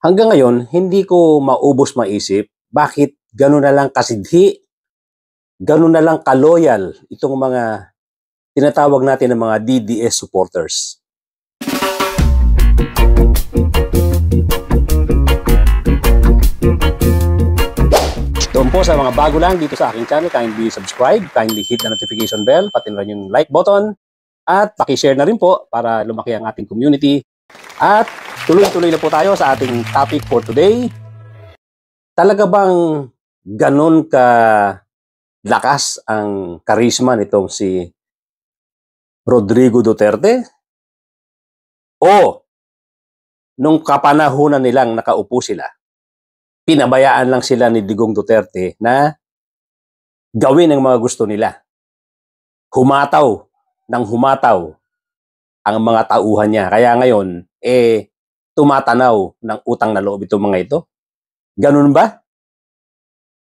Hanggang ngayon, hindi ko maubos maisip bakit gano'n na lang kasidhi, gano'n na lang ka-loyal itong mga tinatawag natin ng mga DDS supporters. Doon po sa mga bago lang dito sa aking channel, kindly subscribe, kindly hit the notification bell, pati na rin yung like button, at pakishare na rin po para lumaki ang ating community. At tuloy-tuloy na po tayo sa ating topic for today. Talaga bang ganun ka lakas ang karisma nitong si Rodrigo Duterte? O nung kapanahunan nilang nakaupo sila, pinabayaan lang sila ni Digong Duterte na gawin ang mga gusto nila. Humataw ng humataw ang mga tauhan niya. Kaya ngayon, tumatanaw ng utang na loob itong mga ito. Ganun ba?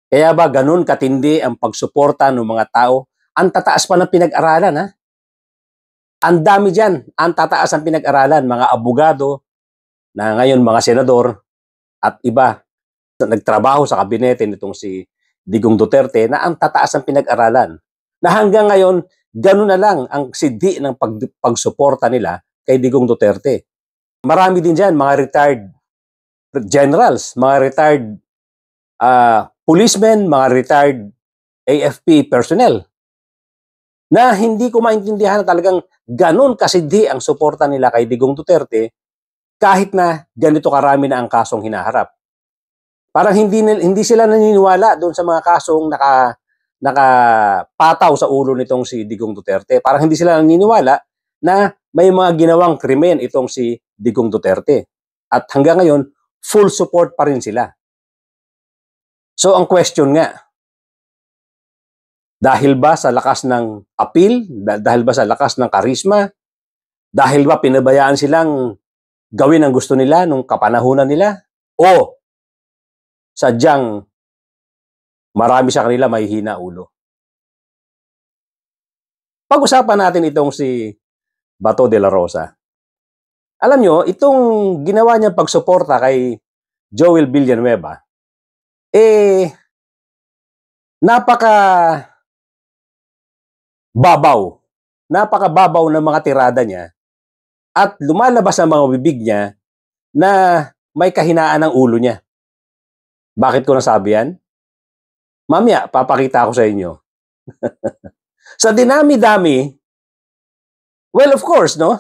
Kaya ba ganun katindi ang pagsuporta ng mga tao? Ang tataas pa ng pinag-aralan, ha? Ang dami dyan. Ang tataas ang pinag-aralan. Mga abogado, na ngayon mga senador, at iba, nagtrabaho sa kabinete nitong si Digong Duterte, na ang tataas ang pinag-aralan. Na hanggang ngayon, ganun na lang ang sidhi ng pagsuporta nila kay Digong Duterte. Marami din dyan, mga retired generals, mga retired policemen, mga retired AFP personnel, na hindi ko maintindihan na talagang ganun kasidhi ang suporta nila kay Digong Duterte kahit na ganito karami na ang kasong hinaharap. Parang hindi sila naniniwala doon sa mga kasong nakapataw sa ulo nitong si Digong Duterte. Parang hindi sila naniniwala na may mga ginawang krimen itong si Digong Duterte. At hanggang ngayon, full support pa rin sila. So ang question nga, dahil ba sa lakas ng appeal? Dahil ba sa lakas ng karisma? Dahil ba pinabayaan silang gawin ang gusto nila nung kapanahunan nila? O sadyang marami sa kanila may hina ulo? Pag-usapan natin itong si Bato de la Rosa. Alam nyo, itong ginawa niyang pagsuporta kay Joel Villanueva, napakababaw ng mga tirada niya at lumalabas ang mga bibig niya na may kahinaan ng ulo niya. Bakit ko nasabi yan? Mamaya, papakita ko sa inyo. Sa dinami-dami, well, of course, no?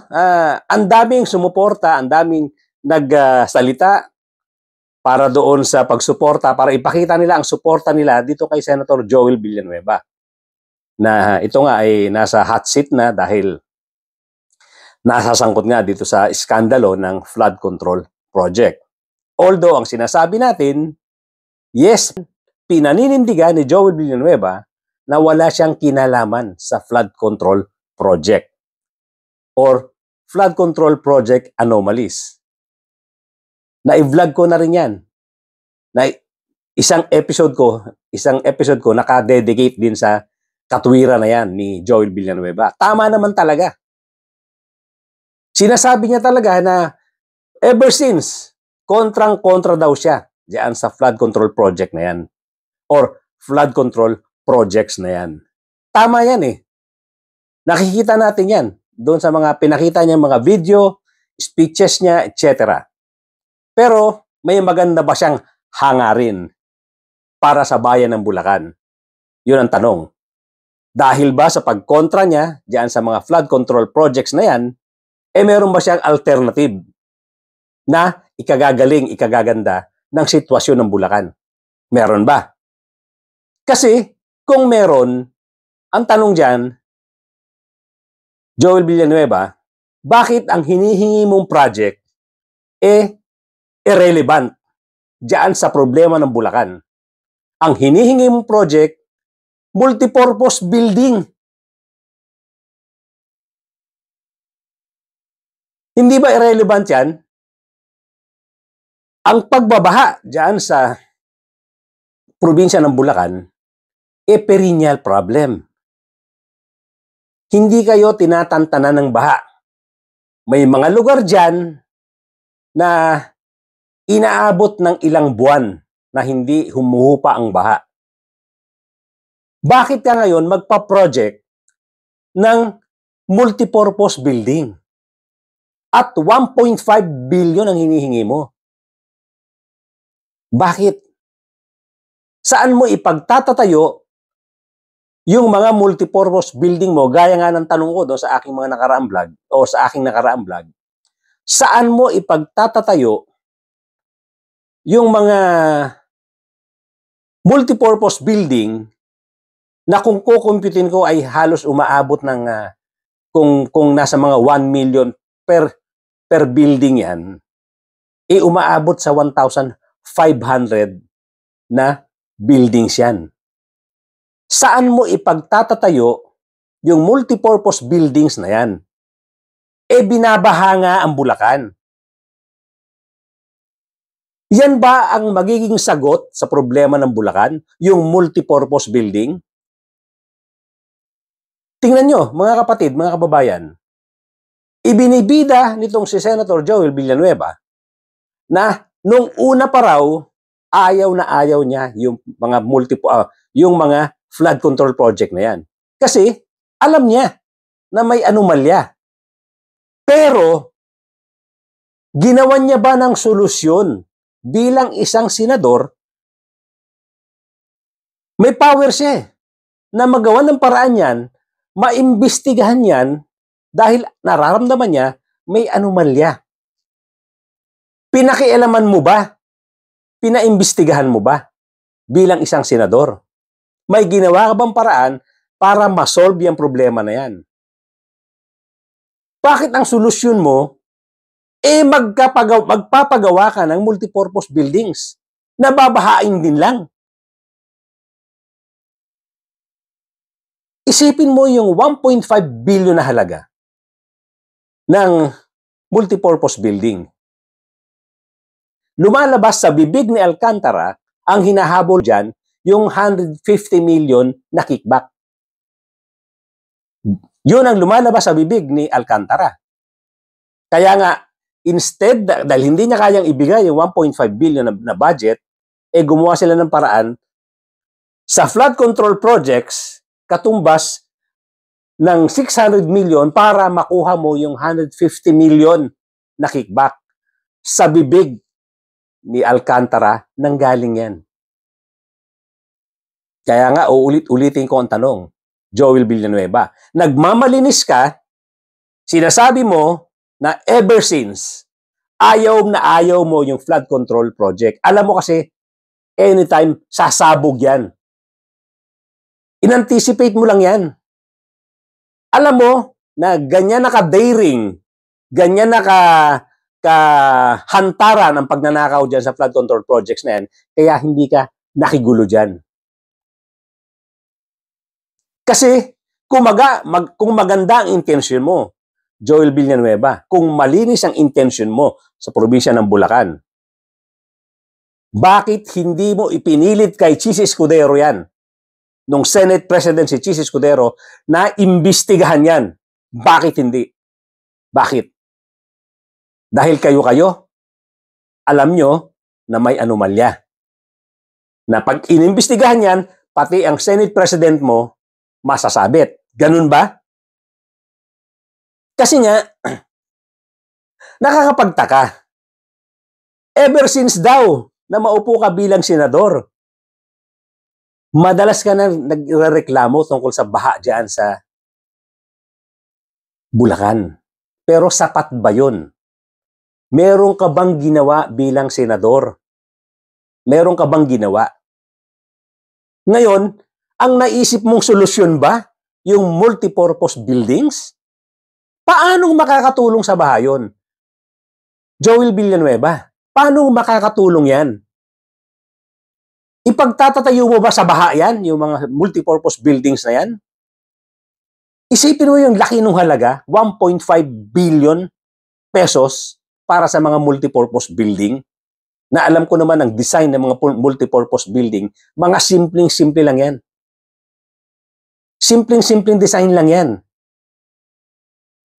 Ang daming sumuporta, ang daming nagsalita para doon sa pagsuporta, para ipakita nila ang suporta nila dito kay Senator Joel Villanueva. Na ito nga ay nasa hot seat na dahil nasasangkot nga dito sa iskandalo ng flood control project. Although ang sinasabi natin, yes, pinaninindigan ni Joel Villanueva na wala siyang kinalaman sa flood control project or flood control project anomalies. Na-vlog ko na rin yan. Na isang episode ko naka-dedicate din sa katwiran na yan ni Joel Villanueva. Tama naman talaga. Sinasabi niya talaga na ever since, kontrang-kontra daw siya diyan sa flood control project na yan. Or flood control projects na yan. Tama yan eh. Nakikita natin yan doon sa mga pinakita niya mga video, speeches niya, etc. Pero may maganda ba siyang hangarin para sa bayan ng Bulacan? Yun ang tanong. Dahil ba sa pagkontra niya diyan sa mga flood control projects na yan, meron ba siyang alternative na ikagagaling, ikagaganda ng sitwasyon ng Bulacan? Meron ba? Kasi kung meron, ang tanong diyan, Joel Villanueva, bakit ang hinihingi mong project irrelevant diyan sa problema ng Bulacan? Ang hinihingi mong project, multipurpose building. Hindi ba irrelevant yan? Ang pagbabaha diyan sa probinsya ng Bulacan, perennial problem. Hindi kayo tinatantanan ng baha. May mga lugar diyan na inaabot ng ilang buwan na hindi humuhupa ang baha. Bakit ka ngayon magpa-project ng multipurpose building? At 1.5 billion ang hinihingi mo. Bakit? Saan mo ipagtatatayo yung mga multipurpose building mo, gaya nga ng tanong ko doon sa aking mga nakaraang vlog, o sa aking nakaraang vlog, saan mo ipagtatatayo yung mga multipurpose building na kung kukumputin ko ay halos umaabot ng kung nasa mga 1 million per building yan, umaabot sa 1,500 na buildings yan. Saan mo ipagtatatayo yung multipurpose buildings na yan? Binabaha nga ang Bulacan. Yan ba ang magiging sagot sa problema ng Bulacan? Yung multipurpose building? Tingnan nyo, mga kapatid, mga kababayan, ibinibida nitong si Senator Joel Villanueva na nung una pa raw, ayaw na ayaw niya yung mga yung mga flood control project na yan. Kasi alam niya na may anomalya. Pero ginawan niya ba ng solusyon bilang isang senador? May power siya na magawa ng paraan yan, maimbestigahan yan dahil nararamdaman niya may anomalya. Pinakialaman mo ba? Pinaimbestigahan mo ba bilang isang senador? May ginawa ka bang paraan para ma-solve yung problema na yan? Bakit ang solusyon mo, magpapagawa ka ng multipurpose buildings na babahain din lang? Isipin mo yung 1.5 billion na halaga ng multipurpose building. Lumalabas sa bibig ni Alcantara, ang hinahabol dyan, yung 150 million na kickback. Yun ang lumalabas sa bibig ni Alcantara. Kaya nga, instead, dahil hindi niya kayang ibigay yung 1.5 billion na budget, gumawa sila ng paraan sa flood control projects, katumbas ng 600 million para makuha mo yung 150 million na kickback. Sa bibig ni Alcantara nanggaling yan. Kaya nga, ulitin ko ang tanong, Joel Villanueva, nagmamalinis ka, sinasabi mo na ever since, ayaw na ayaw mo yung flood control project. Alam mo kasi, anytime, sasabog yan. In-anticipate mo lang yan. Alam mo na ganyan naka-daring, ganyan naka-hantaran ang pagnanakaw dyan sa flood control projects na yan, kaya hindi ka nakigulo dyan. Kasi kung maganda ang intention mo, Joel Villanueva, kung malinis ang intention mo sa probinsya ng Bulacan, bakit hindi mo ipinilit kay Chis Escudero yan? Nung Senate President si Chis Escudero na imbestigahan yan. Bakit hindi? Bakit? Dahil kayo, alam nyo na may anomalya. Na pag inimbestigahan yan, pati ang Senate President mo, masasabit. Ganun ba? Kasi nga, nakakapagtaka. Ever since daw na maupo ka bilang senador, madalas ka na nagrereklamo tungkol sa baha dyan sa Bulacan. Pero sapat ba yun? Meron ka bang ginawa bilang senador? Meron ka bang ginawa? Ngayon, ang naisip mong solusyon ba yung multipurpose buildings? Paano makakatulong sa baha yun? Joel Villanueva, paano makakatulong yan? Ipagtatatayo mo ba sa baha yan, yung mga multipurpose buildings na yan? Isipin mo yung laki ng halaga, 1.5 billion pesos para sa mga multipurpose building, na alam ko naman ang design ng mga multipurpose building, mga simpleng-simple lang yan. Simpleng-simpleng design lang yan.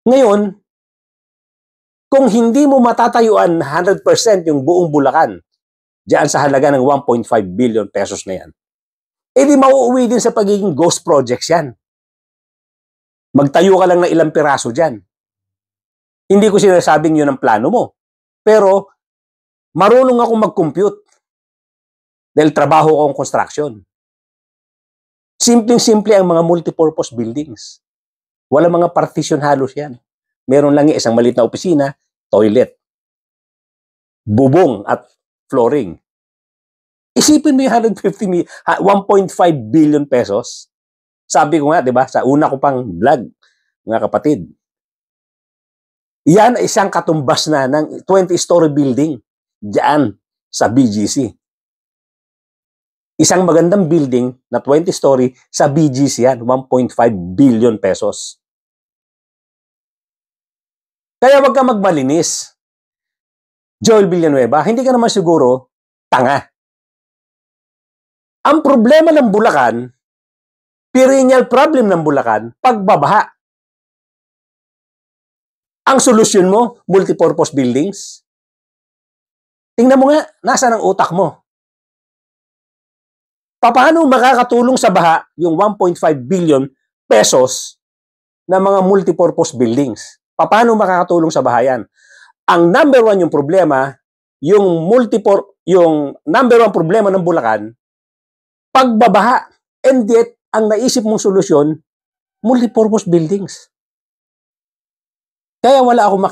Ngayon, Kung hindi mo matatayuan 100% yung buong Bulacan, diyan sa halaga ng 1.5 billion pesos na yan, edi mauuwi din sa pagiging ghost projects yan. Magtayo ka lang ng ilang piraso dyan. Hindi ko sinasabing yun ang plano mo. Pero, marunong ako mag-compute. Dahil trabaho ko ang construction. Simpleng-simple ang mga multipurpose buildings. Wala mga partition halos yan. Meron lang isang maliit na opisina, toilet, bubong at flooring. Isipin mo yung 1.5 billion pesos. Sabi ko nga, di ba, sa una ko pang vlog, mga kapatid, yan ay isang katumbas na ng 20-story building diyan sa BGC. Isang magandang building na 20-story sa BGC yan, 1.5 billion pesos. Kaya wag ka magmalinis. Joel Villanueva, hindi ka naman siguro tanga. Ang problema ng Bulacan, perennial problem ng Bulacan, pagbabaha. Ang solusyon mo, multipurpose buildings. Tingnan mo nga, nasaan ang utak mo? Paano makakatulong sa baha yung 1.5 billion pesos na mga multipurpose buildings? Paano makakatulong sa baha yan? Ang number one yung problema, yung number one problema ng Bulacan, pagbabaha. And yet, ang naisip mong solusyon, multipurpose buildings. Kaya wala akong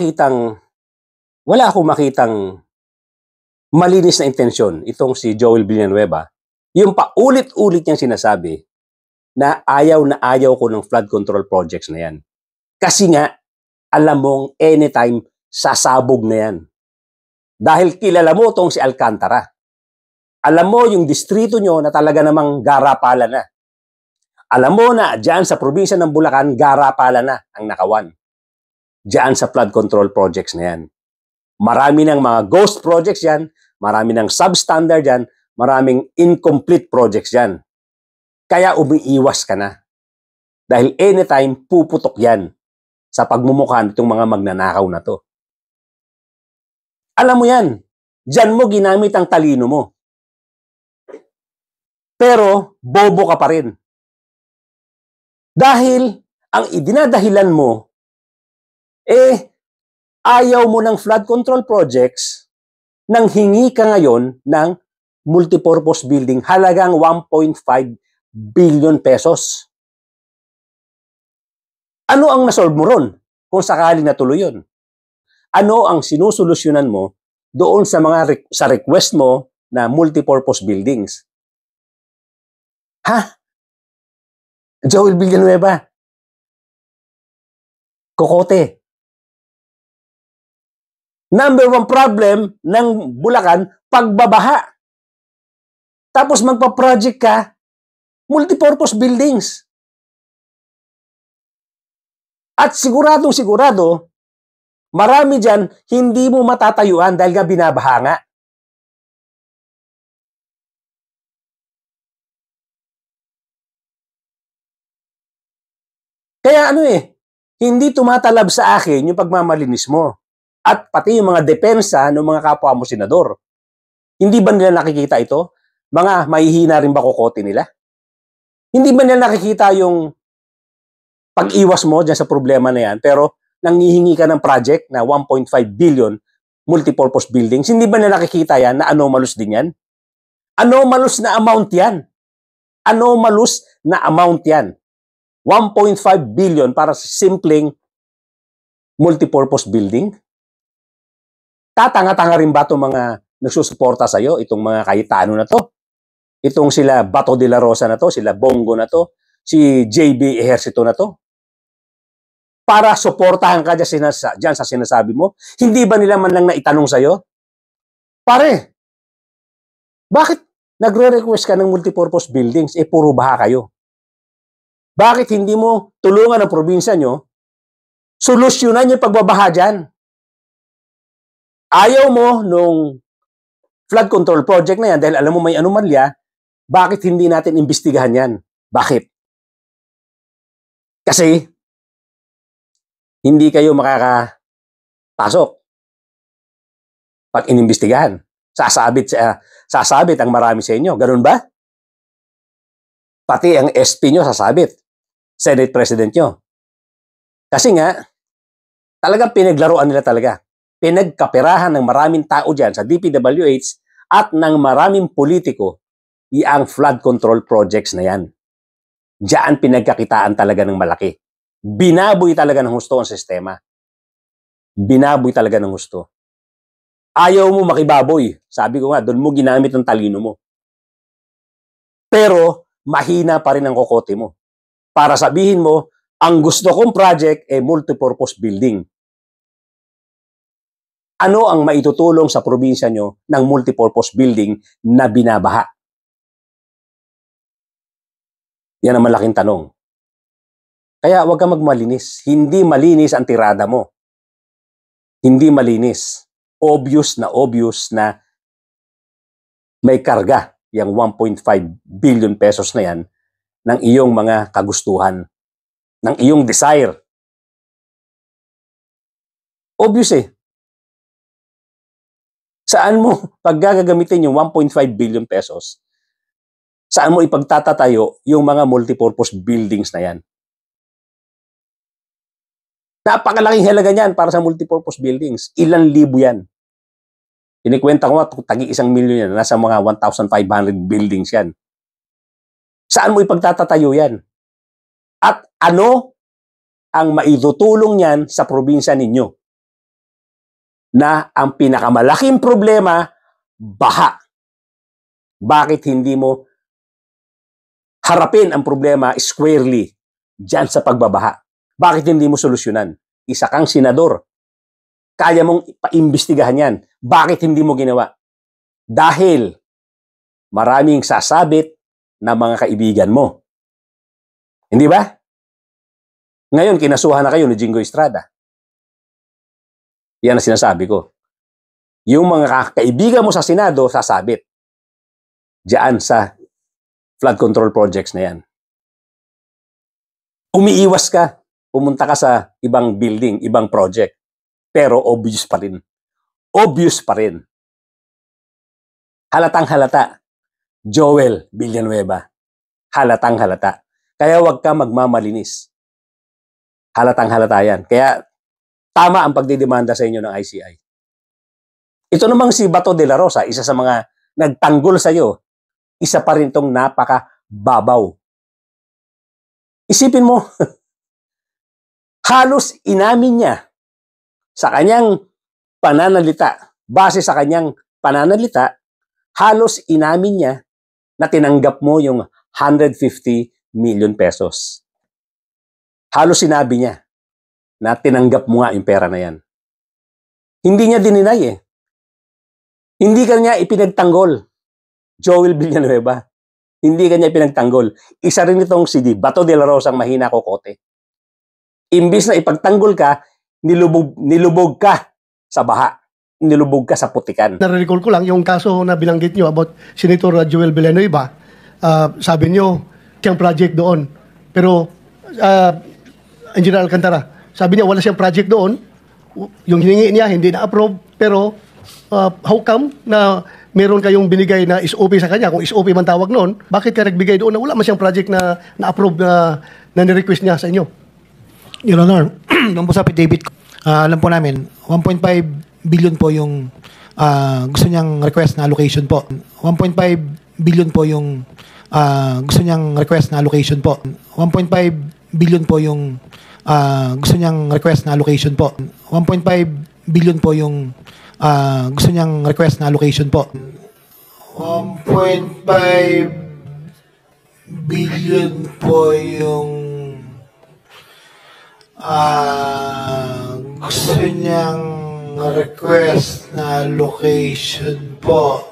makitang malinis na intensyon itong si Joel Villanueva. Yung paulit-ulit niyang sinasabi na ayaw ko ng flood control projects na yan. Kasi nga, alam mong anytime sasabog na yan. Dahil kilala mo itong si Alcantara. Alam mo yung distrito nyo na talaga namang garapala na. Alam mo na dyan sa probinsya ng Bulacan, garapala na ang nakawan. Dyan sa flood control projects na yan. Marami ng mga ghost projects yan, marami ng substandard yan, maraming incomplete projects yan. Kaya umiiwas ka na. Dahil anytime puputok yan sa pagmumukha nitong mga magnanakaw na to. Alam mo yan, dyan mo ginamit ang talino mo. Pero bobo ka pa rin. Dahil ang idinadahilan mo, ayaw mo ng flood control projects nang hingi ka ngayon ng multipurpose building halagang 1.5 billion pesos. Ano ang nasolve mo ron kung sakaling natuloy yun? Ano ang sinusolusyonan mo doon sa sa request mo na multipurpose buildings? Ha? Joel Villanueva, kokote. Number one problem ng Bulacan, pagbabaha. Tapos magpa-project ka, multipurpose buildings. At siguradong-sigurado, marami dyan, hindi mo matatayuan dahil nga binabaha nga. Kaya hindi tumatalab sa akin yung pagmamalinis mo. At pati yung mga depensa ng mga kapwa mo senador. Hindi ba nila nakikita ito? Mga mahihina rin ba kokote nila? Hindi ba nila nakikita yung pag-iwas mo dyan sa problema na yan, pero nanghihingi ka ng project na 1.5 billion multipurpose buildings, hindi ba nila nakikita yan na anomalous din yan? Anomalous na amount yan. Anomalous na amount yan. 1.5 billion para sa simpleng multipurpose building? Tatanga-tanga rin ba itong mga nagsusuporta sa'yo, itong mga Cayetano na to? Itong sila Bato de la Rosa na to, sila Bongo na to, si JB Ejercito na to? Para suportahan ka dyan sa sinasabi mo? Hindi ba nila man lang naitanong sa'yo? Pare, bakit nagre-request ka ng multipurpose buildings? Puro baha kayo. Bakit hindi mo tulungan ang probinsya nyo, solusyonan yung pagbabaha dyan? Ayaw mo nung flood control project na yan dahil alam mo may anomalya, bakit hindi natin imbestigahan yan? Bakit? Kasi hindi kayo makakapasok pag inimbestigahan. Sasabit ang marami sa inyo. Ganun ba? Pati ang SP nyo sasabit. Senate President nyo. Kasi nga, talagang pinaglaruan nila talaga. Pinagkaperahan ng maraming tao dyan sa DPWH at ng maraming politiko ang flood control projects na yan. Diyan pinagkakitaan talaga ng malaki. Binaboy talaga ng husto ang sistema. Binaboy talaga ng husto. Ayaw mo makibaboy. Sabi ko nga, doon mo ginamit ang talino mo. Pero, mahina pa rin ang kokote mo. Para sabihin mo, ang gusto kong project ay multipurpose building. Ano ang maitutulong sa probinsya nyo ng multipurpose building na binabaha? Yan ang malaking tanong. Kaya huwag kang magmalinis. Hindi malinis ang tirada mo. Hindi malinis. Obvious na may karga yung 1.5 billion pesos na yan ng iyong mga kagustuhan, ng iyong desire. Obvious eh. Saan mo paggagamitin yung 1.5 billion pesos? Saan mo ipagtatatayo yung mga multipurpose buildings na yan? Napakalaking halaga niyan para sa multipurpose buildings. Ilan libo yan? Inikwenta ko nga, tagi 1 milyon yan. Nasa mga 1,500 buildings yan. Saan mo ipagtatatayo yan? At ano ang maitutulong yan sa probinsya ninyo? Na ang pinakamalaking problema, baha. Bakit hindi mo harapin ang problema squarely dyan sa pagbabaha? Bakit hindi mo solusyonan? Isa kang senador. Kaya mong paimbestigahan yan. Bakit hindi mo ginawa? Dahil maraming sasabit na mga kaibigan mo. Hindi ba? Ngayon, kinasuhan na kayo ni Jingo Estrada. Yan ang sinasabi ko. Yung mga kaibigan mo sa Senado, sasabit. Diyan sa flood control projects na yan. Umiiwas ka. Pumunta ka sa ibang building, ibang project. Pero obvious pa rin. Obvious pa rin. Halatang halata. Joel Villanueva. Halatang halata. Kaya huwag ka magmamalinis. Halatang halata yan. Kaya tama ang pagdidemanda sa inyo ng ICI. Ito namang si Bato de la Rosa, isa sa mga nagtanggol sa iyo, isa pa rin tong napaka-babaw. Isipin mo, halos inamin niya sa kanyang pananalita, base sa kanyang pananalita, halos inamin niya na tinanggap mo yung 150 million pesos. Halos sinabi niya na tinanggap mo nga yung pera na yan. Hindi niya dininay eh. Hindi kanya ipinagtanggol. Joel Villanueva. Hindi kanya ipinagtanggol. Isa rin itong si Bato de la Rosa ang mahina kokote. Imbis na ipagtanggol ka, nilubog ka sa baha. Nilubog ka sa putikan. Nare-recall ko lang yung kaso na binanggit nyo about Senator Joel Villanueva. Sabi nyo, siyang project doon. Pero, Engineer Alcantara, sabi niya wala siyang project doon. Yung hiningi niya, hindi na-approve. Pero, how come na meron kayong binigay na SOP sa kanya? Kung SOP man tawag noon, bakit ka nagbigay doon na wala man siyang project na na-approve na ni-request niya sa inyo? Your Honor, nung po sa affidavit, alam po namin, 1.5 billion po yung gusto niyang request na allocation po. 1.5 billion po yung gusto niyang request na allocation po. 1.5 billion po yung gusto niyang request na allocation po. 1.5 billion po yung gusto niyang request na allocation po. 1.5 billion po yung gusto niyang request na location po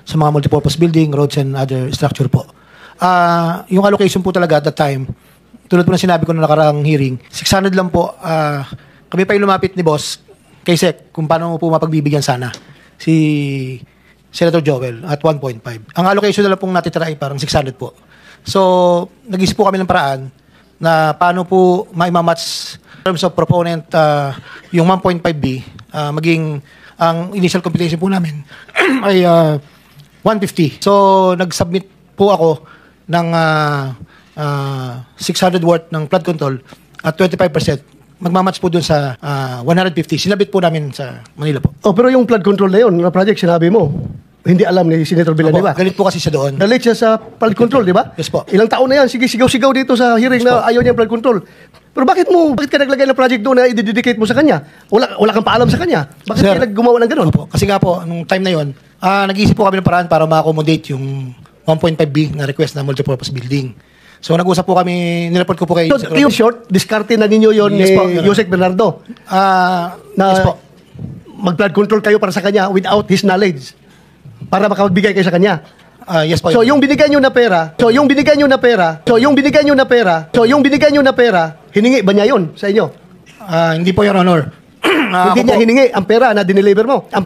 sa mga multipurpose building, roads and other structure po. Yung allocation po talaga at that time, tulad po na sinabi ko na nakaraang hearing, 600 lang po. Kami pa yung lumapit ni boss kay Sec kung paano po mapagbibigyan sana si Senator Joel at 1.5. Ang allocation na lang pong natitira ay parang 600 po. So, nag-isip po kami ng paraan na paano po maimamatch in terms of proponent yung 1.5B maging ang initial computation po namin ay 150. So, nag-submit po ako ng 600 worth ng flood control at 25%. Magmamatch po dun sa 150. Sinabit po namin sa Manila po. Oh, pero yung flood control na yun, na project, sinabi mo, hindi alam ni Senator Villanueva. Galit po kasi siya doon. Nalit siya sa flood control, di ba? Yes po. Ilang taon na yan, sige, sigaw-sigaw dito sa hearing na ayaw niya flood control. Pero bakit ka naglagay ng project doon na i-dedicate mo sa kanya? Wala kang paalam sa kanya. Bakit Sir, ka gumawa ng gano'n? Opo. Kasi nga po, nung time na yon, nag-iisip po kami ng paraan para ma-accommodate yung 1.5B na request na multipurpose building. So, nag-usap po kami, nireport ko po kay... So, yung short, diskarte na ninyo yon Yes ni po, Your Honor. Yusek Bernardo. Na Yes po. mag-flood control kayo para sa kanya without his knowledge. Para makapagbigay kayo sa kanya. Yes po. So, yung binigay nyo na pera, hiningi ba niya yun sa inyo? Hindi po, Your Honor. Hindi niya hiningi ang pera na dineliver mo. Ako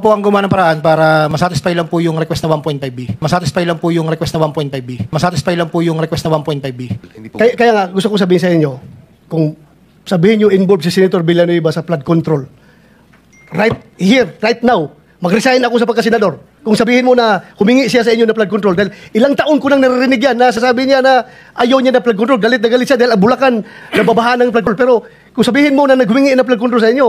po ang gumawa ng paraan para masatisfy lang po yung request na 1.5B. Masatisfy lang po yung request na 1.5B. Kaya nga, gusto ko sabihin sa inyo, kung sabihin nyo involved si Senator Villanueva sa flood control, right here, right now, mag-resign ako sa pagkasenador. Kung sabihin mo na humingi siya sa inyo na flood control, dahil ilang taon ko nang naririnig yan na sasabihin niya na ayaw niya na flood control, galit na galit siya dahil ang Bulacan nababahan ng flood control. Pero kung sabihin mo na naghumingi na flood control sa inyo,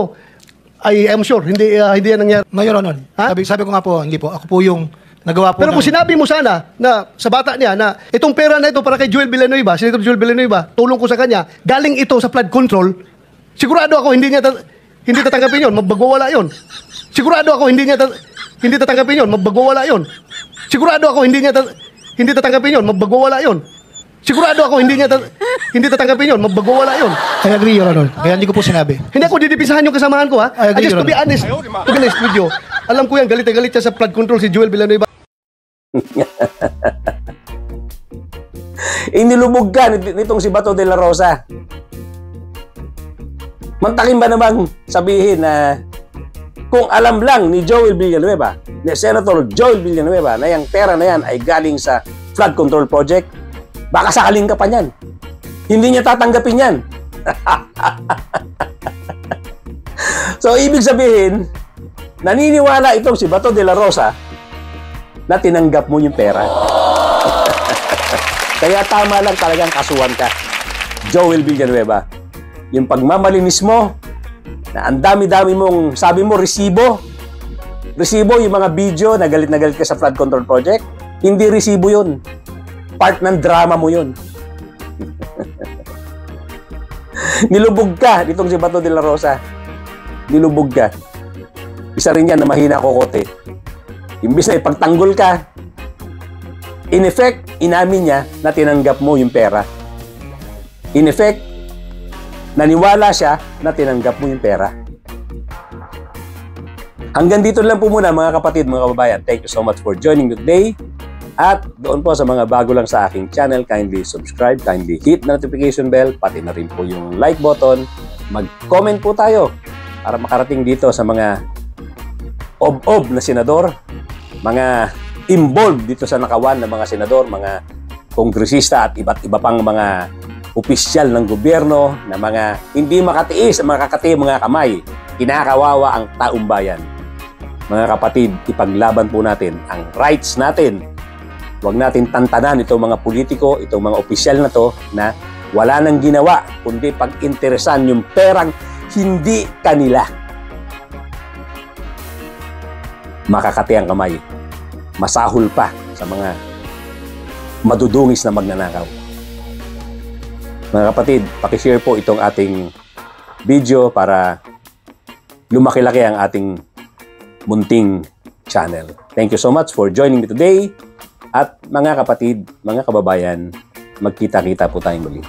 I'm sure, hindi yan nangyari. No, Your Honor. Sabi ko nga po, hindi po. Ako po yung nagawa po. Pero kung sinabi mo sana na sa bata niya na itong pera na ito para kay Joel Villanueva, Senator Joel Villanueva, tulong ko sa kanya, galing ito sa flood control, sigurado ako hindi tatanggapin yun, magbagwawala yun. Sigurado ako hindi tatanggapin yun, magbagwawala yun. Sigurado ako hindi tatanggapin yun, magbagwawala yun. Sigurado ako hindi tatanggapin yun, magbagwawala yun. I agree, Your Honor. Kaya hindi ko po sinabi. Hindi ako didipisahan yung kasamahan ko, ha? I agree, Just to Your be honest with you, alam ko yan, galit na galit siya sa flood control si Joel Villanueva. Inilubog ka nitong si Bato de la Rosa. Mantakin ba namang sabihin na kung alam lang ni Joel Villanueva, ni Senator Joel Villanueva, na yung pera na yan ay galing sa flood control project, baka sakaling ka pa niyan. Hindi niya tatanggapin yan. So, ibig sabihin, naniniwala itong si Bato de la Rosa na tinanggap mo yung pera. Kaya tama lang talagang kasuhan ka, Joel Villanueva. Yung pagmamalinis mo, na ang dami-dami mong, sabi mo, resibo, yung mga video na galit ka sa flood control project, hindi resibo yun. Part ng drama mo yun. Nilubog ka nitong si Bato de la Rosa. Nilubog ka. Isa rin yan na mahina kokote. Imbis na ipagtanggol ka, in effect, inamin niya na tinanggap mo yung pera. In effect, naniwala siya na tinanggap mo yung pera. Hanggang dito lang po muna mga kapatid, mga kababayan. Thank you so much for joining me today. At doon po sa mga bago lang sa aking channel, kindly subscribe, kindly hit the notification bell, pati na rin po yung like button. Mag-comment po tayo para makarating dito sa mga ob-ob na senador, mga involved dito sa nakawan na mga senador, mga kongresista at iba't iba pang mga opisyal ng gobyerno na mga hindi makatiis, makakati mga kamay. Kinakawawa ang taong bayan. Mga kapatid, ipaglaban po natin ang rights natin. Huwag natin tantanan itong mga politiko, itong mga opisyal na to na wala nang ginawa kundi pag-interesan yung perang hindi kanila. Makakati ang kamay. Masahol pa sa mga madudungis na magnanakaw. Mga kapatid, pakishare po itong ating video para lumaki-laki ang ating munting channel. Thank you so much for joining me today. At mga kapatid, mga kababayan, magkita-kita po tayong muli.